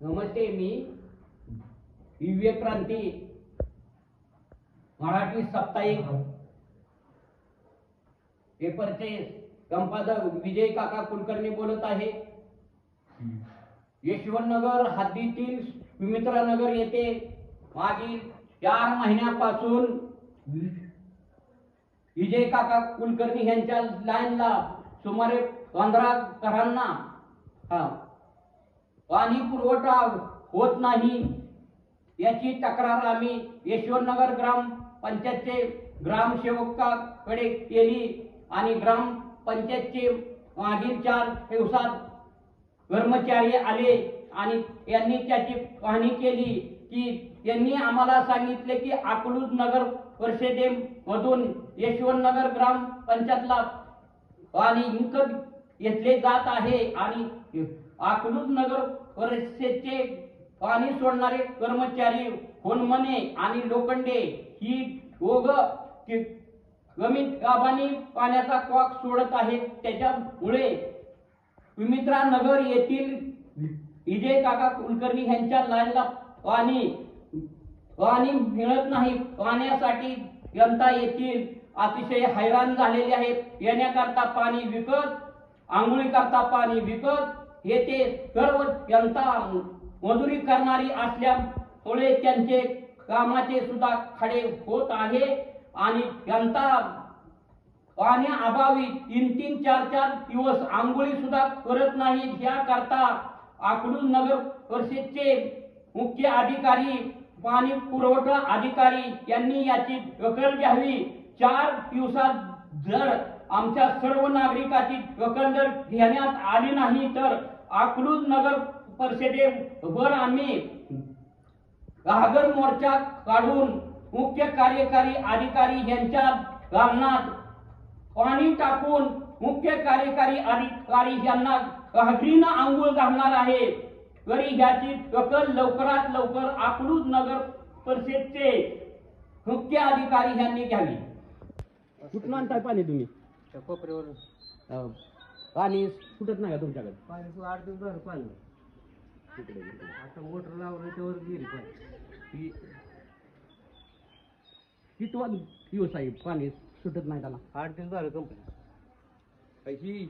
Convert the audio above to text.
नमस्ते, मी दिव्य क्रांती मराठी साप्ताहिक पेपरचे संपादक विजय काका कुलकर्णी बोलत आहे. यशवंतनगर हद्दीतील सुमित्रानगर येथे मागील 4 महिन्यापासून विजय काका कुलकर्णी यांच्या लाईनला सुमारे 15 घरांना पाणी पुरवठा होत नाही याची तक्रार आम्ही यशवंतनगर ग्राम पंचायतचे ग्रामसेवकाकडे केली आणि ग्राम पंचायतचे मागील 4 दिवसात कर्मचारी आले आणि यांनी त्याची पाहणी केली की त्यांनी आम्हाला सांगितले की अकलूज नगर परिषदेमधून यशवंतनगर ग्राम पंचायतला पाणी विकत घेतले जात आहे आणि अकलूज नगर परिषदेचे पाणी सोडणारे कर्मचारी होनमने आणि लोखंडे ही दोघं कमीत गाभानी पाण्याचा कॉक सोडत आहेत. त्याच्यामुळे सुमित्रा नगर येथील विजय काका कुलकर्णी यांच्या लाईनला पाणी मिळत नाही. पाण्यासाठी जनता येथील अतिशय हैराण झालेले आहेत. येण्याकरता पाणी विकत, आंघोळी करता पाणी विकत, हे ते सर्व जनता मजुरी करणारी असल्यामुळे त्यांचे कामाचे सुद्धा खडे होत आहे आणि जनता पाण्याअभावी 3-3, 4-4 दिवस आंघोळी सुद्धा करत नाही. याकरता अकलूज नगर परिषदेचे मुख्य अधिकारी, पाणी पुरवठा अधिकारी यांनी याची दखल घ्यावी. 4 दिवसात जर आमच्या सर्व नागरिकांची दखल जर घेण्यात आली नाही तर अकलूज नगर परिषदेवर आम्ही घागर मोर्चा काढून मुख्य कार्यकारी अधिकारी यांच्या दालनात पाणी टाकून मुख्य कार्यकारी अधिकारी यांना घागरीनं आंघोळ घालणार आहे. तरी याची दखल लवकरात लवकर अकलूज नगर परिषदेचे मुख्य अधिकारी यांनी घ्यावी. कुठून आणताय पाणी तुम्ही? कोपऱ्यावर पाणी सुटत नाही का तुमच्याकडे? पाणी 8 दिवस झालं पाणी. आता मोटर लावलं त्यावर गेली पाणी. किती दिवस आहे पाणी सुटत नाही त्याला? 8 दिवस झालं कंप्लीट. ही